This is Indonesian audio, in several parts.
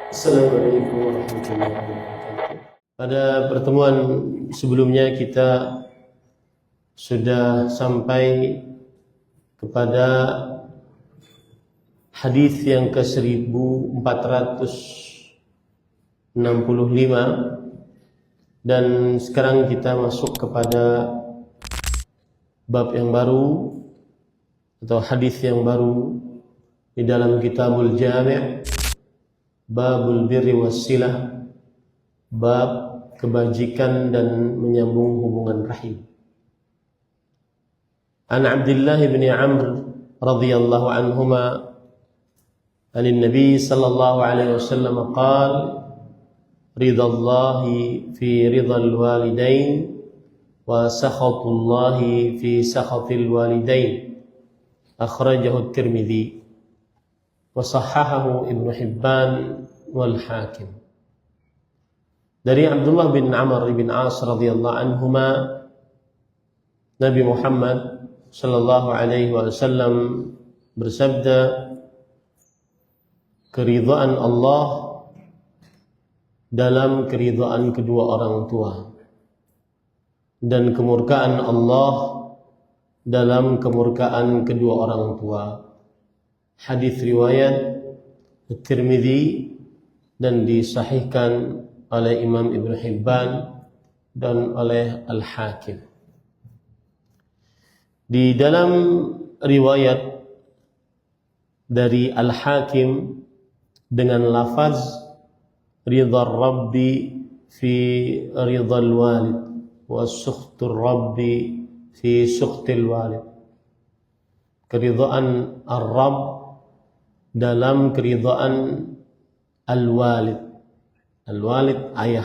Assalamualaikum warahmatullahi wabarakatuh. Pada pertemuan sebelumnya kita sudah sampai kepada hadis yang ke-1465 dan sekarang kita masuk kepada bab yang baru atau hadis yang baru di dalam Kitabul Jami', Babul Birri Wassilah, bab kebajikan dan menyambung hubungan rahim. An Abdullah bin Amr radhiyallahu anhuma anin Nabi sallallahu alaihi wasallam qala ridallahi fi ridal walidain wa sakhatullahi fi sakhatil walidain, akhrajahu at-Tirmidzi wa sahhahahu Ibnu Hibban wal Hakim. Dari Abdullah bin Amr bin As radhiyallahu anhuma, Nabi Muhammad sallallahu alaihi wasallam bersabda, keridhaan Allah dalam keridhaan kedua orang tua dan kemurkaan Allah dalam kemurkaan kedua orang tua. Hadis riwayat At-Tirmidzi dan disahihkan oleh Imam Ibnu Hibban dan oleh Al-Hakim. Di dalam riwayat dari Al-Hakim dengan lafaz ridha Rabbi fi ridhal walid wa sukhtur Rabbi fi sukhtil walid. Keridhaan Ar-Rabb dalam keridhaan al-walid, al-walid ayah,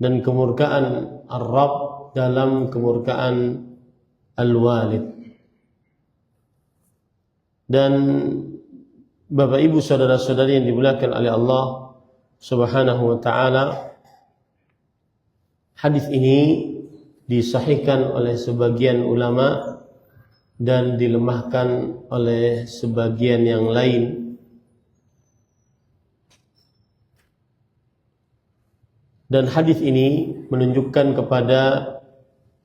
dan kemurkaan Ar-Rabb dalam kemurkaan al-walid. Dan Bapak Ibu saudara-saudari yang dimuliakan oleh Allah Subhanahu wa taala, hadis ini disahihkan oleh sebagian ulama dan dilemahkan oleh sebagian yang lain. Dan hadis ini menunjukkan kepada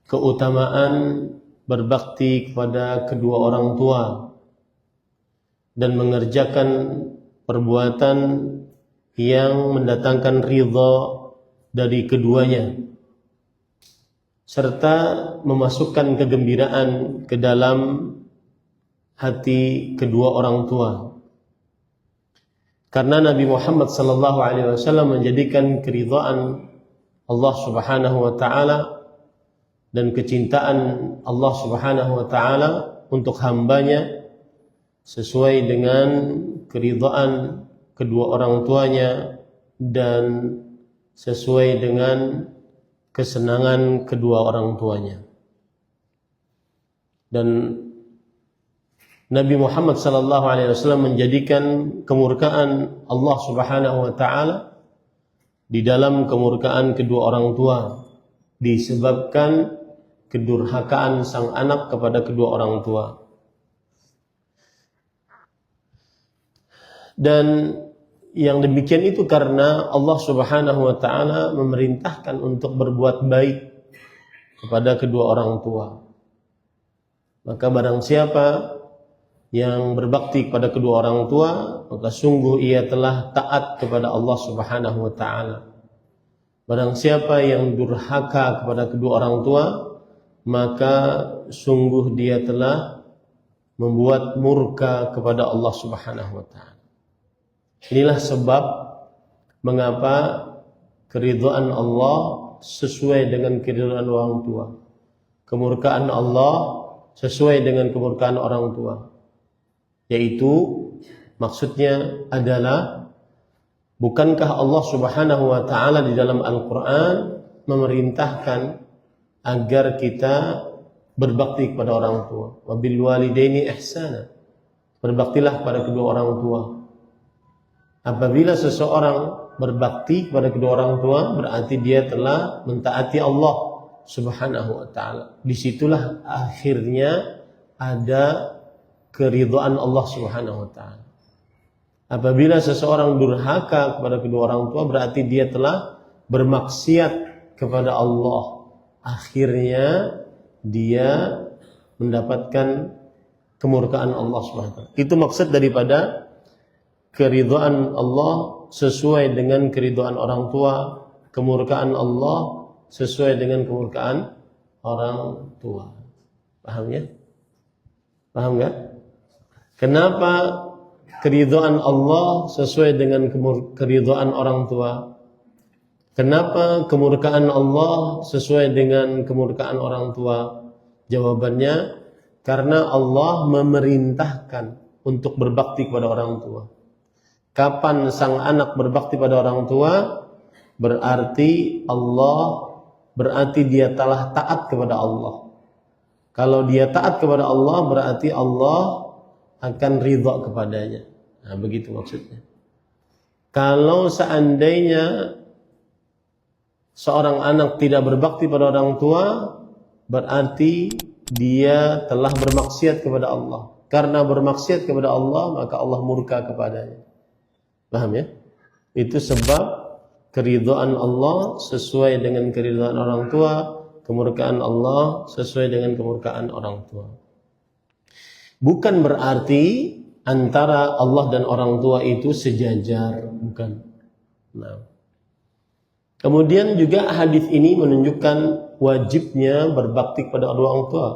keutamaan berbakti kepada kedua orang tua dan mengerjakan perbuatan yang mendatangkan ridha dari keduanya, serta memasukkan kegembiraan ke dalam hati kedua orang tua. Karena Nabi Muhammad sallallahu alaihi wasallam menjadikan keridhaan Allah Subhanahu wa taala dan kecintaan Allah Subhanahu wa taala untuk hambanya sesuai dengan keridhaan kedua orang tuanya dan sesuai dengan kesenangan kedua orang tuanya. Dan Nabi Muhammad sallallahu alaihi wasallam menjadikan kemurkaan Allah Subhanahu wa taala di dalam kemurkaan kedua orang tua disebabkan kedurhakaan sang anak kepada kedua orang tua. Dan yang demikian itu karena Allah Subhanahu wa taala memerintahkan untuk berbuat baik kepada kedua orang tua. Maka barang siapa yang berbakti kepada kedua orang tua, maka sungguh ia telah taat kepada Allah Subhanahu wa taala. Barang siapa yang durhaka kepada kedua orang tua, maka sungguh dia telah membuat murka kepada Allah Subhanahu wa taala. Inilah sebab mengapa keridhaan Allah sesuai dengan keridhaan orang tua, kemurkaan Allah sesuai dengan kemurkaan orang tua. Yaitu maksudnya adalah, bukankah Allah Subhanahu wa taala di dalam Al-Qur'an memerintahkan agar kita berbakti kepada orang tua? Wabil walidaini ihsana. Berbaktilah kepada kedua orang tua. Apabila seseorang berbakti kepada kedua orang tua, berarti dia telah mentaati Allah Subhanahu wa taala. Disitulah akhirnya ada keridhaan Allah Subhanahu wa taala. Apabila seseorang durhaka kepada kedua orang tua, berarti dia telah bermaksiat kepada Allah. Akhirnya dia mendapatkan kemurkaan Allah SWT. Itu maksud daripada keridhaan Allah sesuai dengan keridhaan orang tua, kemurkaan Allah sesuai dengan kemurkaan orang tua. Paham ya? Paham nggak? Kenapa keridhaan Allah sesuai dengan keridhaan orang tua? Kenapa kemurkaan Allah sesuai dengan kemurkaan orang tua? Jawabannya, karena Allah memerintahkan untuk berbakti kepada orang tua. Kapan sang anak berbakti pada orang tua, berarti dia telah taat kepada Allah. Kalau dia taat kepada Allah, berarti Allah akan ridha kepadanya. Nah, begitu maksudnya. Kalau seandainya seorang anak tidak berbakti pada orang tua, berarti dia telah bermaksiat kepada Allah. Karena bermaksiat kepada Allah, maka Allah murka kepadanya. Paham ya? Itu sebab keridhaan Allah sesuai dengan keridhaan orang tua, kemurkaan Allah sesuai dengan kemurkaan orang tua. Bukan berarti antara Allah dan orang tua itu sejajar, bukan. Nah. Kemudian juga hadis ini menunjukkan wajibnya berbakti kepada kedua orang tua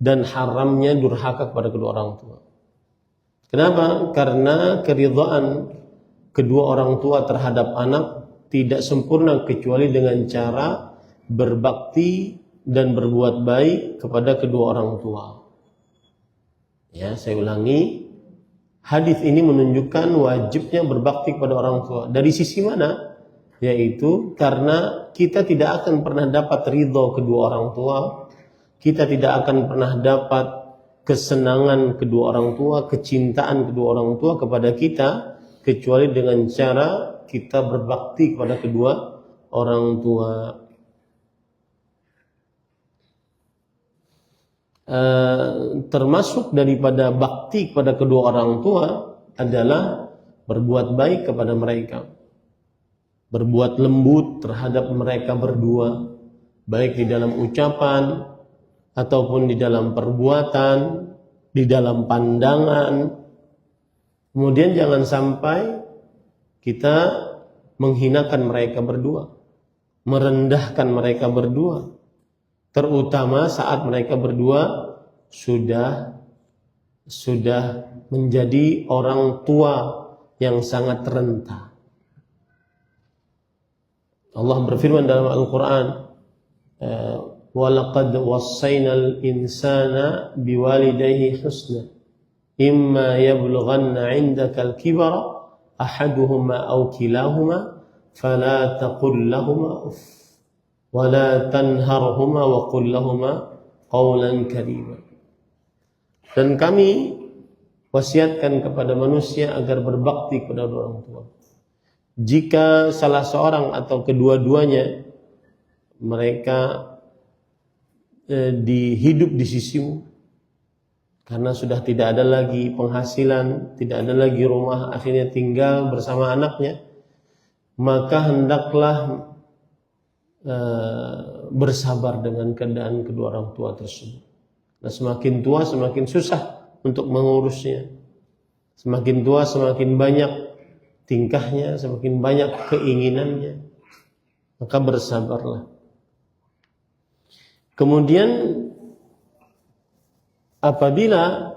dan haramnya durhaka kepada kedua orang tua. Kenapa? Karena keridhaan kedua orang tua terhadap anak tidak sempurna kecuali dengan cara berbakti dan berbuat baik kepada kedua orang tua. Ya, saya ulangi. Hadis ini menunjukkan wajibnya berbakti kepada orang tua. Dari sisi mana? Yaitu karena kita tidak akan pernah dapat ridho kedua orang tua. Kita tidak akan pernah dapat kesenangan kedua orang tua, kecintaan kedua orang tua kepada kita, kecuali dengan cara kita berbakti kepada kedua orang tua. Termasuk daripada bakti kepada kedua orang tua adalah berbuat baik kepada mereka, berbuat lembut terhadap mereka berdua, baik di dalam ucapan ataupun di dalam perbuatan, di dalam pandangan. Kemudian jangan sampai kita menghinakan mereka berdua, merendahkan mereka berdua, terutama saat mereka berdua sudah menjadi orang tua yang sangat renta. Allah berfirman dalam Al-Quran, وَلَقَدْ وَصَّيْنَا الْإِنسَانَ بِوَالِدَيْهِ حُسْنًا إِمَّا يَبْلُغَنَّ عِنْدَكَ الْكِبَرَ أَحَدُهُمَا أَوْ كِلَاهُمَا فَلَا تَقُلْ لَهُمَا أُفٍّ وَلَا تَنْهَرْهُمَا وَقُلْ لَهُمَا قَوْلًا كَرِيمًا. Dan kami wasiatkan kepada manusia agar berbakti kepada orang tua. Jika salah seorang atau kedua-duanya mereka hidup di sisimu, karena sudah tidak ada lagi penghasilan, tidak ada lagi rumah, akhirnya tinggal bersama anaknya, maka hendaklah bersabar dengan keadaan kedua orang tua tersebut. Nah, semakin tua semakin susah untuk mengurusnya. Semakin tua semakin banyak tingkahnya, semakin banyak keinginannya. Maka bersabarlah. Kemudian apabila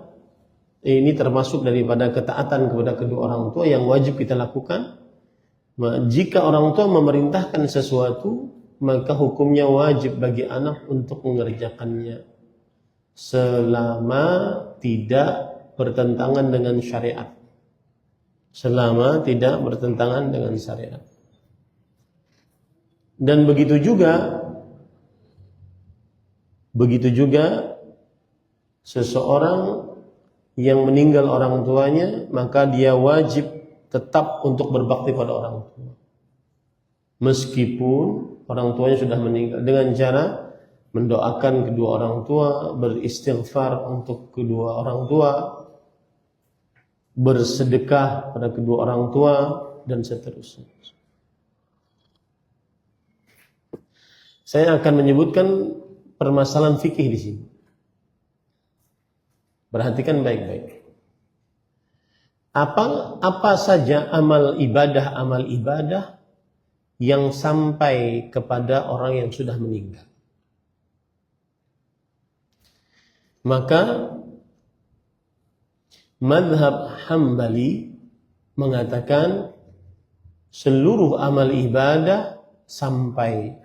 ini termasuk daripada ketaatan kepada kedua orang tua yang wajib kita lakukan, jika orang tua memerintahkan sesuatu, maka hukumnya wajib bagi anak untuk mengerjakannya selama tidak bertentangan dengan syariat. Selama tidak bertentangan dengan syariat. Dan begitu juga seseorang yang meninggal orang tuanya, maka dia wajib tetap untuk berbakti pada orang tua. Meskipun orang tuanya sudah meninggal, dengan cara mendoakan kedua orang tua, beristighfar untuk kedua orang tua, bersedekah pada kedua orang tua, dan seterusnya. Saya akan menyebutkan permasalahan fikih di sini. Perhatikan baik-baik. Apa saja amal ibadah yang sampai kepada orang yang sudah meninggal. Maka mazhab Hambali mengatakan seluruh amal ibadah sampai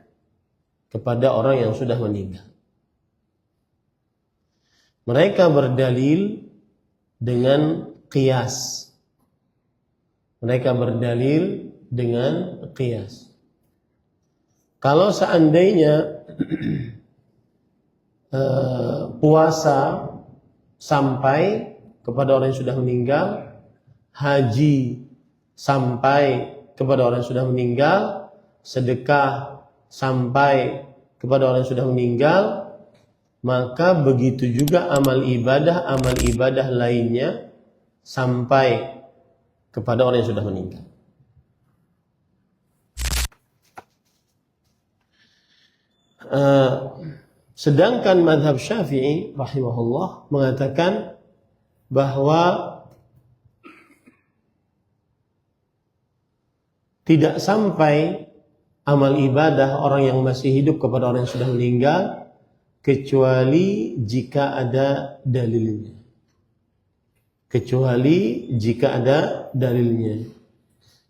kepada orang yang sudah meninggal. Mereka berdalil dengan qiyas. Mereka berdalil dengan qiyas. Kalau seandainya puasa sampai kepada orang yang sudah meninggal, haji sampai kepada orang yang sudah meninggal, sedekah sampai kepada orang yang sudah meninggal, maka begitu juga amal ibadah lainnya sampai kepada orang yang sudah meninggal. Sedangkan mazhab Syafi'i rahimahullah mengatakan bahwa tidak sampai amal ibadah orang yang masih hidup kepada orang yang sudah meninggal kecuali jika ada dalilnya. Kecuali jika ada dalilnya.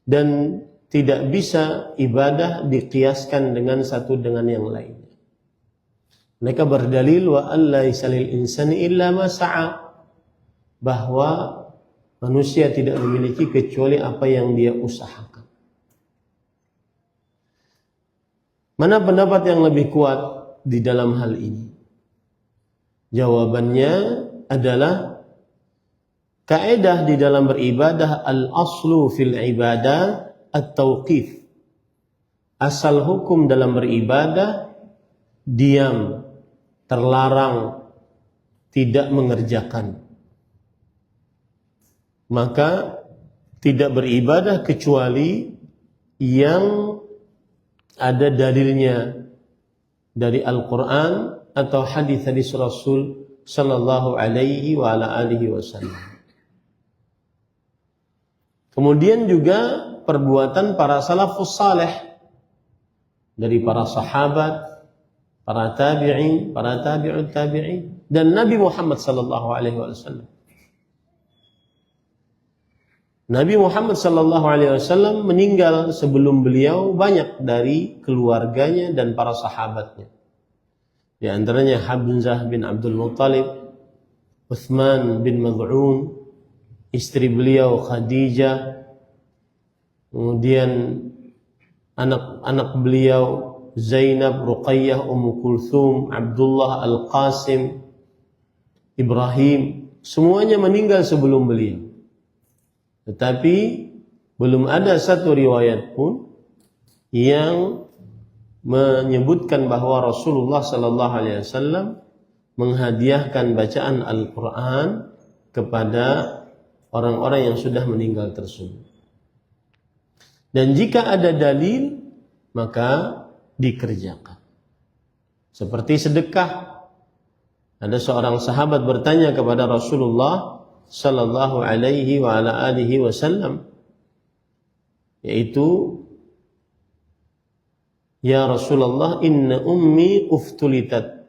Dan tidak bisa ibadah dikiaskan dengan satu dengan yang lainnya. Mereka berdalil wa allaisa lil insani illa ma sa'a, bahwa manusia tidak memiliki kecuali apa yang dia usahakan. Mana pendapat yang lebih kuat di dalam hal ini? Jawabannya adalah kaidah di dalam beribadah, al-aslu fil ibadah at-tauqif. Asal hukum dalam beribadah diam, terlarang, tidak mengerjakan. Maka tidak beribadah kecuali yang ada dalilnya dari Al-Quran atau hadis-hadis Rasul sallallahu alaihi wa ala alihi wasallam. Kemudian juga perbuatan para salafus saleh, dari para sahabat, para tabi'in, para tabi'ut tabi'in, dan Nabi Muhammad sallallahu alaihi wasallam. Nabi Muhammad sallallahu alaihi wasallam meninggal sebelum beliau banyak dari keluarganya dan para sahabatnya. Di antaranya Hamzah bin Abdul Muttalib, Utsman bin Maz'un, istri beliau Khadijah, kemudian anak-anak beliau Zainab, Ruqayyah, Ummu Kulthum, Abdullah, Al-Qasim, Ibrahim, semuanya meninggal sebelum beliau. Tetapi belum ada satu riwayat pun yang menyebutkan bahwa Rasulullah sallallahu alaihi wasallam menghadiahkan bacaan Al-Qur'an kepada orang-orang yang sudah meninggal tersebut. Dan jika ada dalil, maka dikerjakan. Seperti sedekah. Ada seorang sahabat bertanya kepada Rasulullah sallallahu alaihi wa ala alihi wasallam, yaitu, ya Rasulullah, inna ummi uftulitat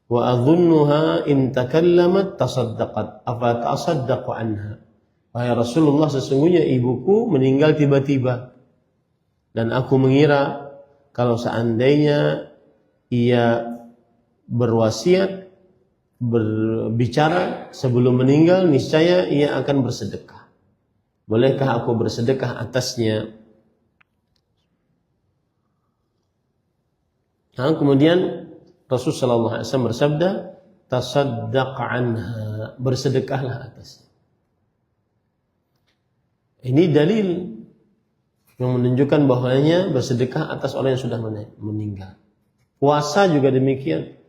wa adhunnuha in takallamat tasaddaqat afa tasaddaqu anha. Wahai Rasulullah, sesungguhnya ibuku meninggal tiba-tiba dan aku mengira kalau seandainya ia berwasiat, berbicara sebelum meninggal, niscaya ia akan bersedekah. Bolehkah aku bersedekah atasnya? Nah, kemudian Rasulullah sallallahu alaihi wasallam bersabda, tasaddaq anha, bersedekahlah atasnya. Ini dalil yang menunjukkan bahwanya bersedekah atas orang yang sudah meninggal. Puasa juga demikian.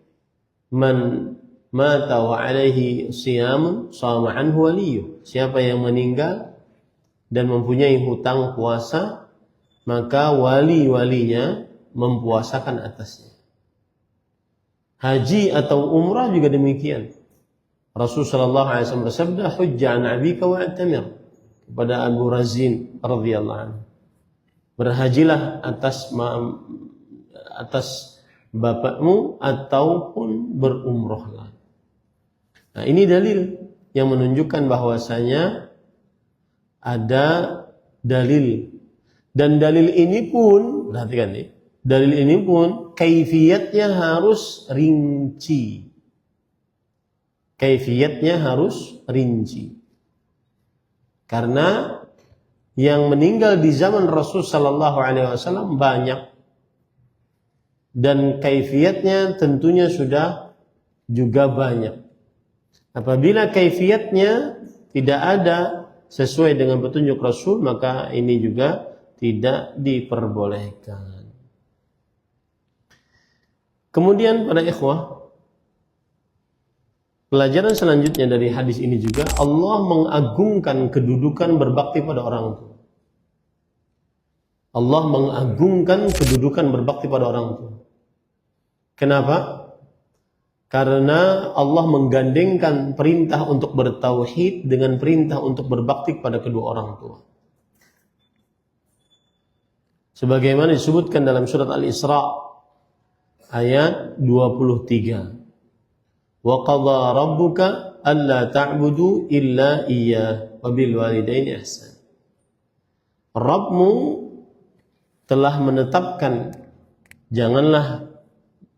Man mata wa alaihi siyamun shama anhu waliyuh. Siapa yang meninggal dan mempunyai hutang puasa, maka wali-walinya mempuasakan atasnya. Haji atau umrah juga demikian. Rasulullah SAW bersabda, hujja an abika wa atamir, kepada Abu Razin radhiyallahu anhu, berhajilah atas bapakmu ataupun berumrohlah. Nah, ini dalil yang menunjukkan bahwasanya ada dalil, dan dalil ini pun, perhatikan nih, dalil ini pun kaifiyatnya harus rinci. Kaifiyatnya harus rinci. Karena yang meninggal di zaman Rasul sallallahu alaihi wasallam banyak, dan kaifiyatnya tentunya sudah juga banyak. Apabila kaifiyatnya tidak ada sesuai dengan petunjuk Rasul, maka ini juga tidak diperbolehkan. Kemudian para ikhwah, pelajaran selanjutnya dari hadis ini juga, Allah mengagungkan kedudukan berbakti pada orang tua. Allah mengagungkan kedudukan berbakti pada orang tua. Kenapa? Karena Allah menggandengkan perintah untuk bertauhid dengan perintah untuk berbakti kepada kedua orang tua. Sebagaimana disebutkan dalam surat Al-Isra ayat 23. Wa qadha rabbuka alla ta'budu illa iyyah wa bil walidaini ihsan. Rabbmu telah menetapkan janganlah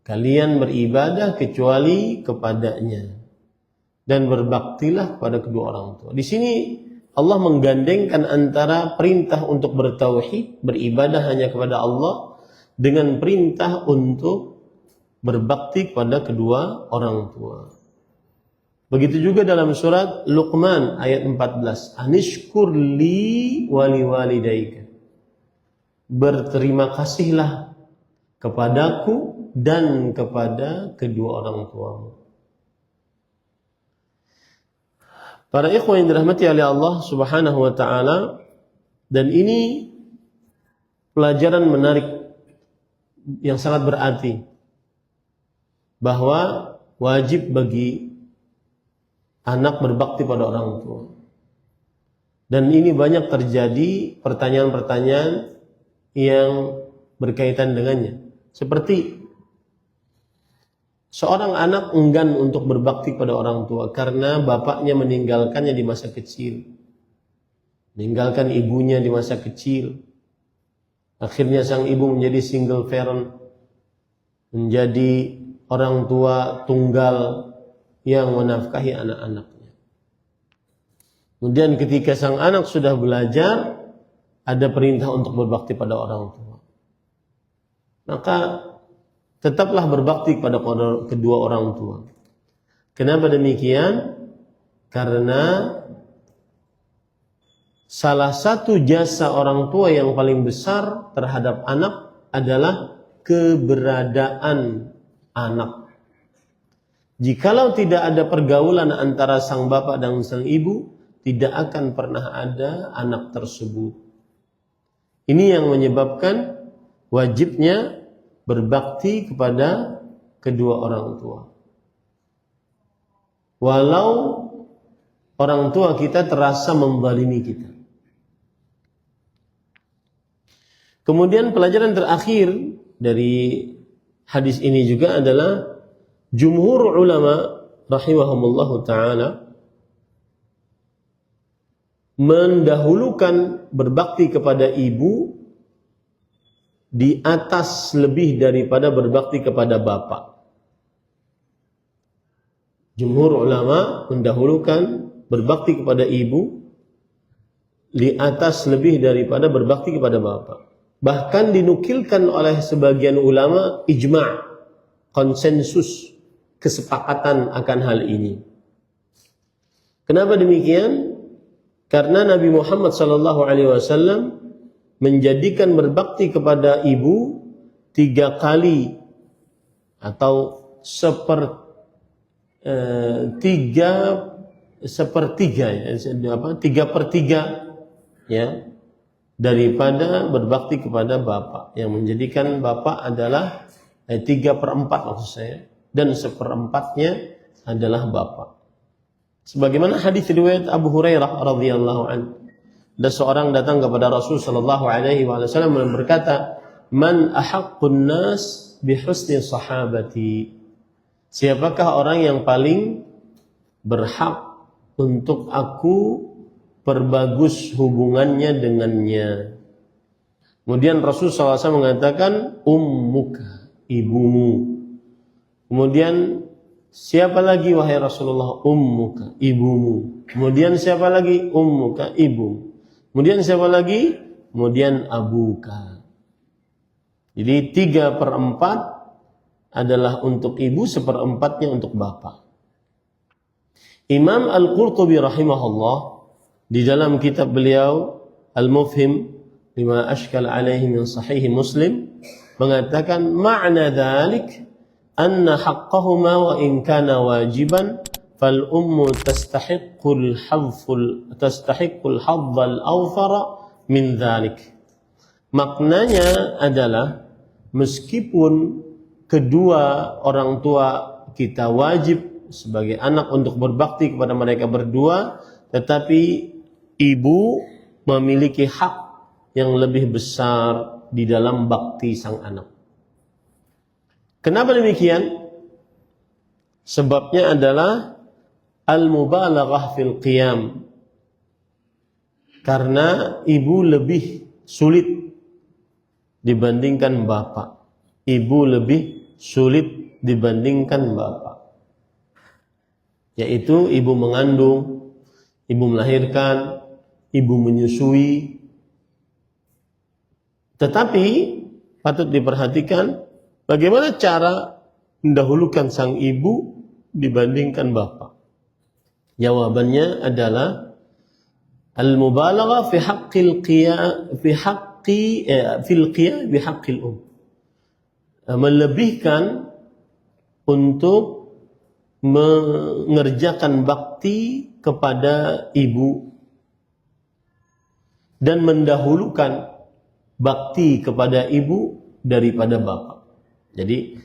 kalian beribadah kecuali kepadanya, dan berbaktilah kepada kedua orang tua. Di sini Allah menggandengkan antara perintah untuk bertauhid, beribadah hanya kepada Allah, dengan perintah untuk berbakti kepada kedua orang tua. Begitu juga dalam surat Luqman ayat 14. Anishkur li wali walidaika. Berterima kasihlah kepadaku dan kepada kedua orang tuamu. Para ikhwan yang dirahmati oleh Allah Subhanahu wa taala, dan ini pelajaran menarik yang sangat berarti, bahwa wajib bagi anak berbakti pada orang tua. Dan ini banyak terjadi pertanyaan-pertanyaan yang berkaitan dengannya. Seperti seorang anak enggan untuk berbakti pada orang tua karena bapaknya meninggalkannya di masa kecil, meninggalkan ibunya di masa kecil. Akhirnya sang ibu menjadi single parent, menjadi orang tua tunggal yang menafkahi anak-anaknya. Kemudian ketika sang anak sudah belajar, ada perintah untuk berbakti pada orang tua. Maka tetaplah berbakti kepada kedua orang tua. Kenapa demikian? Karena salah satu jasa orang tua yang paling besar terhadap anak adalah keberadaan anak. Jikalau tidak ada pergaulan antara sang bapak dan sang ibu, tidak akan pernah ada anak tersebut. Ini yang menyebabkan wajibnya berbakti kepada kedua orang tua. Walau orang tua kita terasa menzalimi kita. Kemudian pelajaran terakhir dari hadis ini juga adalah jumhur ulama rahimahumullahu ta'ala mendahulukan berbakti kepada ibu di atas lebih daripada berbakti kepada bapak. Jumhur ulama mendahulukan berbakti kepada ibu di atas lebih daripada berbakti kepada bapak. Bahkan dinukilkan oleh sebagian ulama ijma', konsensus, kesepakatan akan hal ini. Kenapa demikian? Karena Nabi Muhammad SAW menjadikan berbakti kepada ibu 3 kali atau 3/3 ya daripada berbakti kepada bapak, yang menjadikan bapak adalah 3/4 maksud saya, dan 1/4-nya adalah bapak. Sebagaimana hadis riwayat Abu Hurairah radhiyallahu anhu, ada seorang datang kepada Rasul sallallahu alaihi wasallam dan berkata, "Man ahaqqun nas bi husni sahabati?" Siapakah orang yang paling berhak untuk aku perbagus hubungannya dengannya? Kemudian Rasul SAW mengatakan, ummuka, ibumu. Kemudian siapa lagi wahai Rasulullah? Ummuka, ibumu. Kemudian siapa lagi? Ummuka, ibumu. Kemudian siapa lagi? Kemudian abuka. Jadi 3/4 adalah untuk ibu, 1/4-nya untuk bapak. Imam Al-Qurtubi rahimahullah di dalam kitab beliau Al-Mufhim lima ashkal alaihi min sahih Muslim mengatakan makna dzalik anna haqqahuma wa in kana wajiban fal ummu tastahiqqul hadzal awfara min dzalik. Maknanya adalah meskipun kedua orang tua kita wajib sebagai anak untuk berbakti kepada mereka berdua, tetapi ibu memiliki hak yang lebih besar di dalam bakti sang anak. Kenapa demikian? Sebabnya adalah al-mubalaghah fil qiyam. Karena ibu lebih sulit dibandingkan bapak. Ibu lebih sulit dibandingkan bapak. Yaitu ibu mengandung, ibu melahirkan, ibu menyusui. Tetapi patut diperhatikan bagaimana cara mendahulukan sang ibu dibandingkan bapak. Jawabannya adalah al-mubalaghah fi haqqil qiyam fil qiyam bi haqqil melebihkan untuk mengerjakan bakti kepada ibu dan mendahulukan bakti kepada ibu daripada bapak. Jadi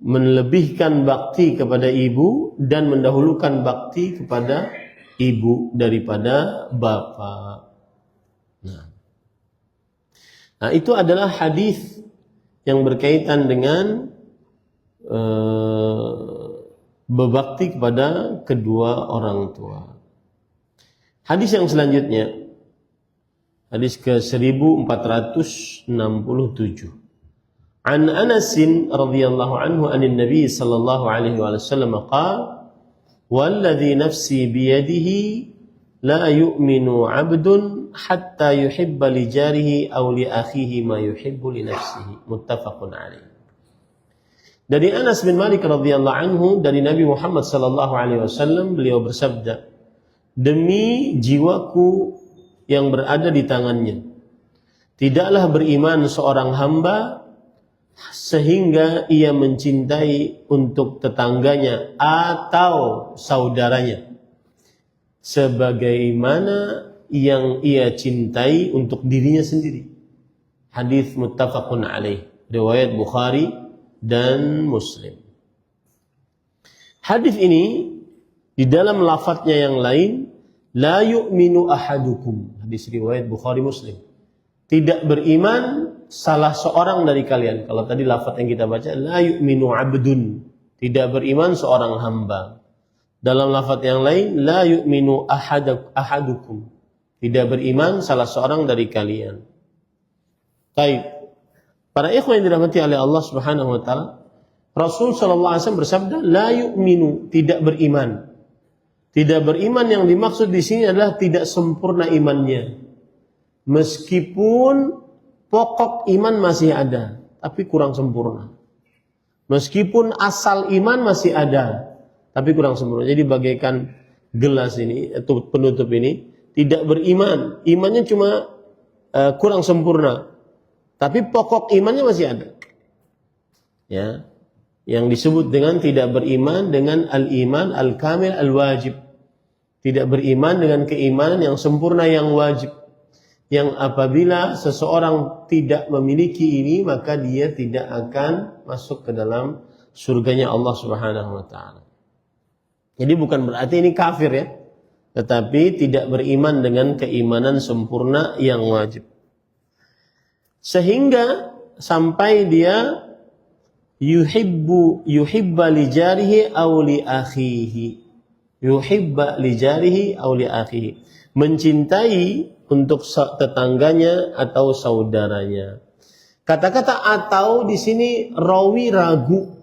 melebihkan bakti kepada ibu dan mendahulukan bakti kepada ibu daripada bapak. Nah, itu adalah hadis yang berkaitan dengan berbakti kepada kedua orang tua. Hadis yang selanjutnya, hadis ke-1467. An Anas radhiyallahu anhu anin Nabi sallallahu alaihi wasallam qala walladhi nafsi biyadihi la yu'minu 'abdun hatta yuhibba li jarihi aw li akhihi ma yuhibbu li nafsihi. Muttafaqun alaih. Dari Anas bin Malik radhiyallahu anhu dari Nabi Muhammad sallallahu alaihi wasallam, beliau bersabda, demi jiwaku yang berada di tangannya, tidaklah beriman seorang hamba sehingga ia mencintai untuk tetangganya atau saudaranya sebagaimana yang ia cintai untuk dirinya sendiri. Hadis muttafaqun alaih, riwayat Bukhari dan Muslim. Hadis ini di dalam lafadznya yang lain, la yu'minu ahadukum, hadis riwayat Bukhari Muslim, tidak beriman salah seorang dari kalian. Kalau tadi lafadz yang kita baca la yu'minu 'abdun, tidak beriman seorang hamba. Dalam lafadz yang lain la yu'minu ahadukum, tidak beriman salah seorang dari kalian. Baik. Para ikhwan yang dirahmati oleh Allah Subhanahu wa taala, Rasul sallallahu alaihi wasallam bersabda la yu'minu, tidak beriman. Tidak beriman yang dimaksud di sini adalah tidak sempurna imannya. Meskipun pokok iman masih ada, tapi kurang sempurna. Meskipun asal iman masih ada, tapi kurang sempurna. Jadi bagaikan gelas ini atau penutup ini tidak beriman, imannya cuma kurang sempurna, tapi pokok imannya masih ada. Ya. yang disebut dengan tidak beriman dengan al-iman al-kamil al-wajib. Tidak beriman dengan keimanan yang sempurna yang wajib. Yang apabila seseorang tidak memiliki ini, maka dia tidak akan masuk ke dalam surganya Allah Subhanahu wa taala. Jadi bukan berarti ini kafir ya, tetapi tidak beriman dengan keimanan sempurna yang wajib. Sehingga sampai dia yuhibba li jarihi aw li akhihi. Yuhibba li jarihi aw li akhihi. Mencintai untuk tetangganya atau saudaranya. Kata-kata atau di sini rawi ragu.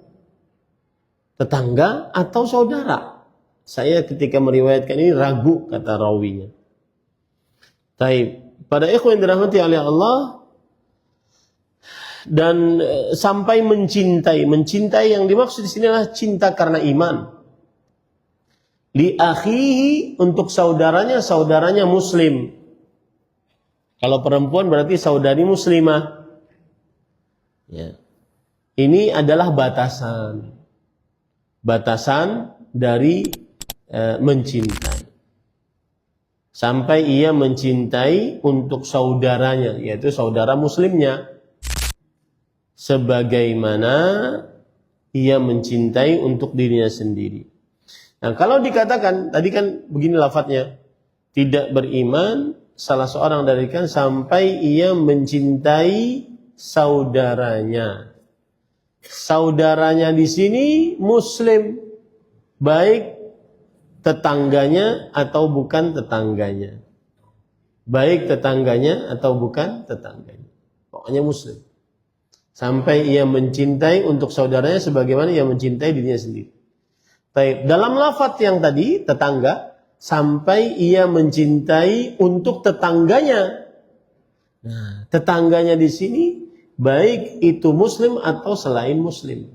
Tetangga atau saudara. Saya ketika meriwayatkan ini ragu kata rawinya. Taib. Pada ikhwan yang dirahmati oleh Allah, dan sampai mencintai yang dimaksud di sini adalah cinta karena iman. Li akhihi untuk saudaranya muslim. Kalau perempuan berarti saudari muslimah. Ya. Ini adalah batasan dari mencintai. Sampai ia mencintai untuk saudaranya, yaitu saudara muslimnya, sebagaimana ia mencintai untuk dirinya sendiri. Nah, kalau dikatakan tadi kan begini lafadznya, tidak beriman salah seorang dari kalian sampai ia mencintai saudaranya. Saudaranya di sini muslim, baik tetangganya atau bukan tetangganya. Baik tetangganya atau bukan tetangganya. Pokoknya muslim. Sampai ia mencintai untuk saudaranya sebagaimana ia mencintai dirinya sendiri. Baik, dalam lafaz yang tadi tetangga, sampai ia mencintai untuk tetangganya. Nah, tetangganya di sini baik itu muslim atau selain muslim.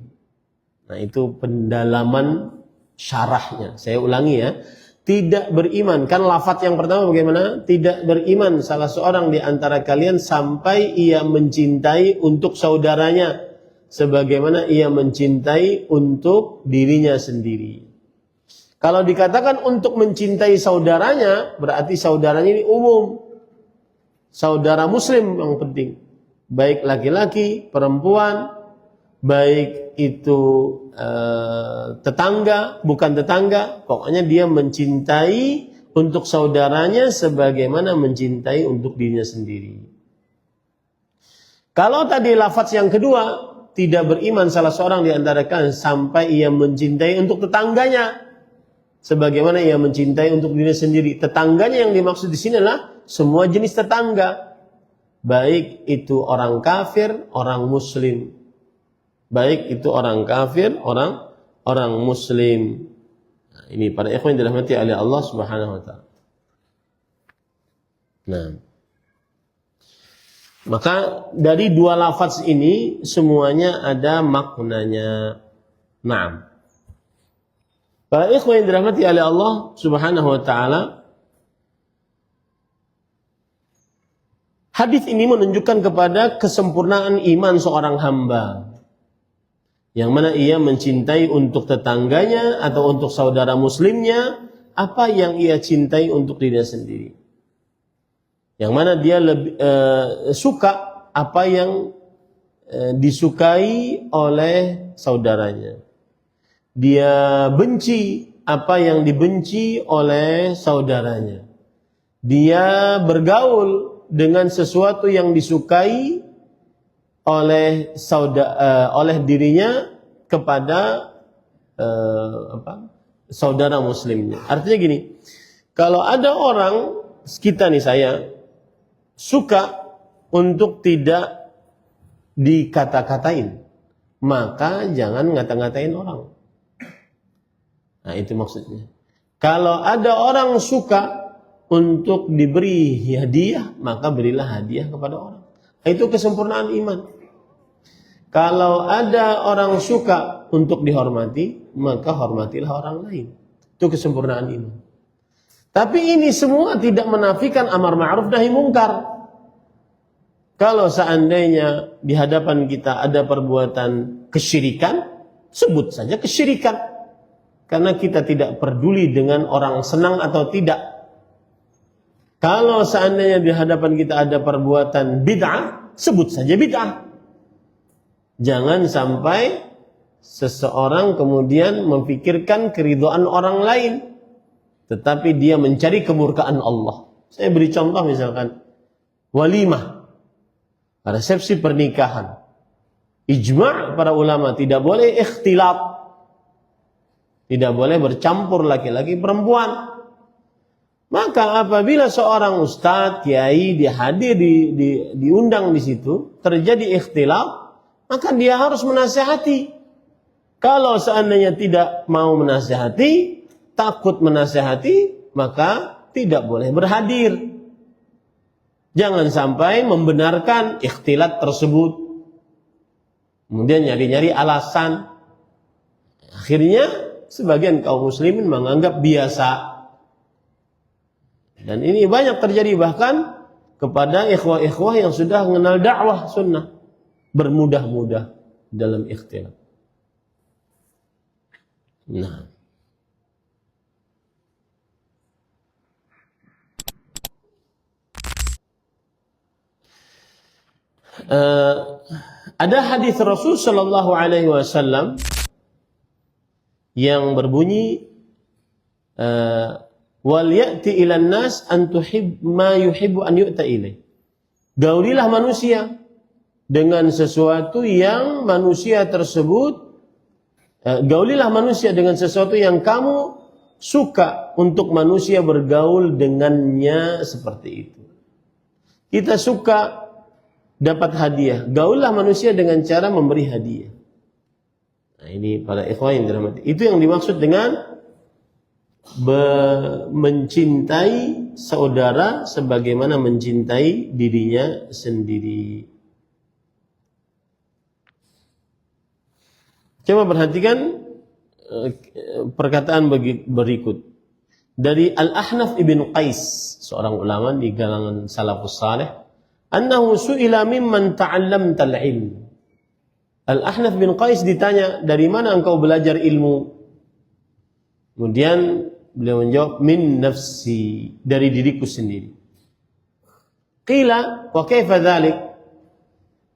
Nah, itu pendalaman syarahnya. Saya ulangi ya. Tidak beriman. Kan lafaz yang pertama bagaimana? Tidak beriman salah seorang di antara kalian sampai ia mencintai untuk saudaranya sebagaimana ia mencintai untuk dirinya sendiri. Kalau dikatakan untuk mencintai saudaranya, berarti saudaranya ini umum. Saudara muslim yang penting. Baik laki-laki, perempuan, baik itu tetangga, bukan tetangga, pokoknya dia mencintai untuk saudaranya sebagaimana mencintai untuk dirinya sendiri. Kalau tadi lafaz yang kedua, tidak beriman salah seorang di antara kalian sampai ia mencintai untuk tetangganya sebagaimana ia mencintai untuk dirinya sendiri. Tetangganya yang dimaksud di sini adalah semua jenis tetangga, baik itu orang kafir, orang muslim. Baik itu orang kafir, orang muslim. Nah, ini para ikhwan yang dirahmati oleh Allah Subhanahu wa taala. Nah, maka dari dua lafaz ini semuanya ada maknanya. Naam. Para ikhwan yang dirahmati oleh Allah Subhanahu wa taala, hadis ini menunjukkan kepada kesempurnaan iman seorang hamba. Yang mana ia mencintai untuk tetangganya atau untuk saudara muslimnya apa yang ia cintai untuk dirinya sendiri. Yang mana dia lebih suka apa yang disukai oleh saudaranya. Dia benci apa yang dibenci oleh saudaranya. Dia bergaul dengan sesuatu yang disukai oleh dirinya kepada saudara muslimnya. Artinya gini, kalau ada orang kita nih, saya suka untuk tidak dikata-katain, maka jangan ngata-ngatain orang. Nah, itu maksudnya. Kalau ada orang suka untuk diberi hadiah, maka berilah hadiah kepada orang. Itu kesempurnaan iman. Kalau ada orang suka untuk dihormati, maka hormatilah orang lain. Itu kesempurnaan iman. Tapi ini semua tidak menafikan amar ma'ruf nahi mungkar. Kalau seandainya di hadapan kita ada perbuatan kesyirikan, sebut saja kesyirikan. Karena kita tidak peduli dengan orang senang atau tidak. Kalau seandainya di hadapan kita ada perbuatan bid'ah, sebut saja bid'ah. Jangan sampai seseorang kemudian memikirkan keridhaan orang lain, tetapi dia mencari kemurkaan Allah. Saya beri contoh misalkan walimah, resepsi pernikahan. Ijma' para ulama tidak boleh ikhtilat, tidak boleh bercampur laki-laki perempuan. Maka apabila seorang ustadz, kiai diundang di situ, terjadi ikhtilaf, maka dia harus menasihati. Kalau seandainya tidak mau menasihati, takut menasihati, maka tidak boleh berhadir. Jangan sampai membenarkan ikhtilat tersebut. Kemudian nyari-nyari alasan. Akhirnya sebagian kaum muslimin menganggap biasa. Dan ini banyak terjadi bahkan kepada ikhwah-ikhwah yang sudah mengenal dakwah sunnah. Bermudah-mudah dalam ikhtilaf. Nah. Ada hadis Rasul sallallahu alaihi wasallam yang berbunyi wal ya'ti ilan nas an tuhib ma yuhibbu an yu'ta ilaih. Gaulilah manusia dengan sesuatu yang manusia tersebut gaulilah manusia dengan sesuatu yang kamu suka untuk manusia bergaul dengannya seperti itu. Kita suka dapat hadiah, gaullah manusia dengan cara memberi hadiah. Nah, ini para ikhwah yang dirahmati. Itu yang dimaksud dengan mencintai saudara sebagaimana mencintai dirinya sendiri. Coba perhatikan perkataan berikut dari Al-Ahnaf ibn Qais, seorang ulama di kalangan salafus saleh, annahu su'ila mimman ta'allamta al-ilm. Al-Ahnaf bin Qais ditanya, dari mana engkau belajar ilmu? Kemudian beliau menjawab, min nafsi, dari diriku sendiri. Qila wa kaifa dzalik?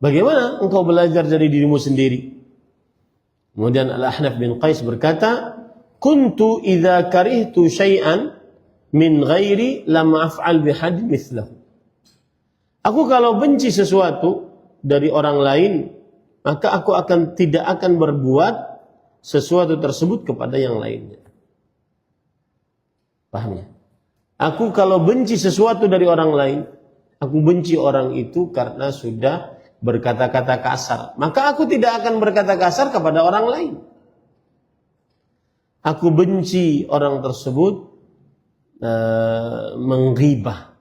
Bagaimana engkau belajar dari dirimu sendiri? Kemudian Al-Ahnaf bin Qais berkata, kuntu idza karihtu syai'an min ghairi lam af'al bihad mithlahu. Aku kalau benci sesuatu dari orang lain, maka aku tidak akan berbuat sesuatu tersebut kepada yang lainnya. Paham ya? Aku kalau benci sesuatu dari orang lain, aku benci orang itu karena sudah berkata-kata kasar. Maka aku tidak akan berkata kasar kepada orang lain. Aku benci orang tersebut menghibah.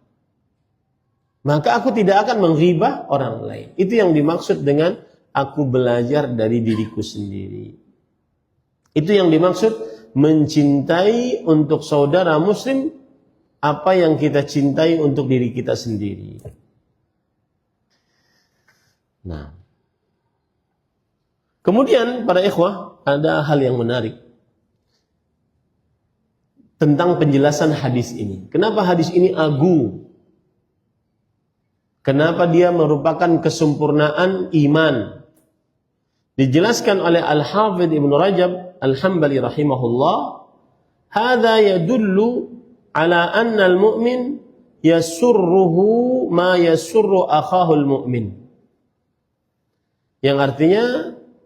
Maka aku tidak akan menghibah orang lain. Itu yang dimaksud dengan aku belajar dari diriku sendiri. Itu yang dimaksud mencintai untuk saudara muslim apa yang kita cintai untuk diri kita sendiri. Nah, kemudian para ikhwah, ada hal yang menarik tentang penjelasan hadis ini. Kenapa hadis ini agung? Kenapa dia merupakan kesempurnaan iman? Dijelaskan oleh Al-Hafidh Ibn Rajab Al-Hambali rahimahullah, hadza yadullu ala anna al-mu'min yasurruhu ma yasurru akhahu al-mu'min. Yang artinya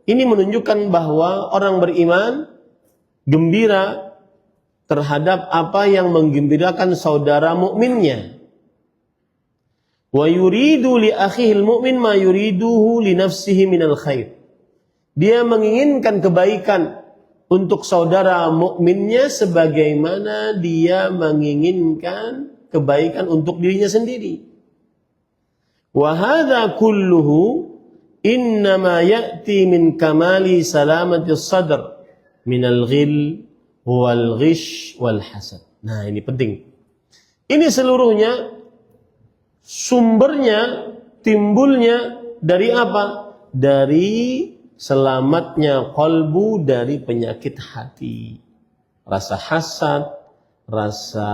ini menunjukkan bahwa orang beriman gembira terhadap apa yang menggembirakan saudara mukminnya. Wa yuridu li akhihi al-mu'min ma yuriduhu li nafsihi minal khair. Dia menginginkan kebaikan untuk saudara mukminnya sebagaimana dia menginginkan kebaikan untuk dirinya sendiri. Wa hadza kulluhu innama ya'ti min kamali salamati sadr min al-ghil wal ghish wal hasad. Nah, ini penting. Ini seluruhnya sumbernya, timbulnya dari apa? Dari selamatnya qalbu dari penyakit hati. Rasa hasad, rasa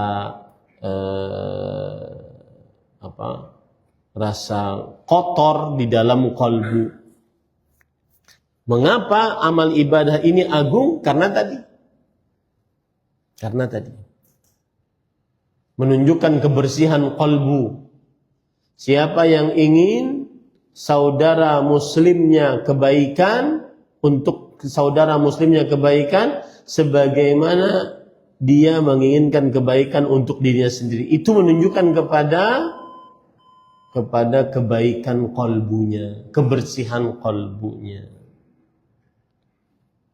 rasa kotor di dalam qalbu. Mengapa amal ibadah ini agung? Karena tadi menunjukkan kebersihan qalbu. Siapa yang ingin saudara muslimnya kebaikan, untuk saudara muslimnya kebaikan, sebagaimana dia menginginkan kebaikan untuk dirinya sendiri. Itu menunjukkan kepada kebaikan qalbunya, kebersihan qalbunya.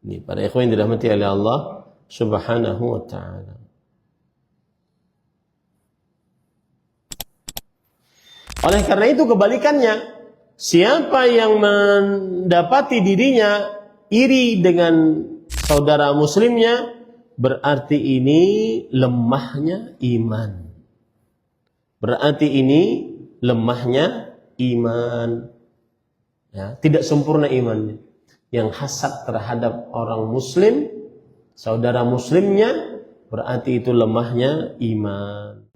Ini para ikhwan yang dirahmati oleh Allah Subhanahu wa ta'ala. Oleh karena itu kebalikannya, siapa yang mendapati dirinya iri dengan saudara muslimnya, berarti ini lemahnya iman. Berarti ini lemahnya iman. Ya, tidak sempurna imannya. Yang hasad terhadap orang muslim, saudara muslimnya, berarti itu lemahnya iman.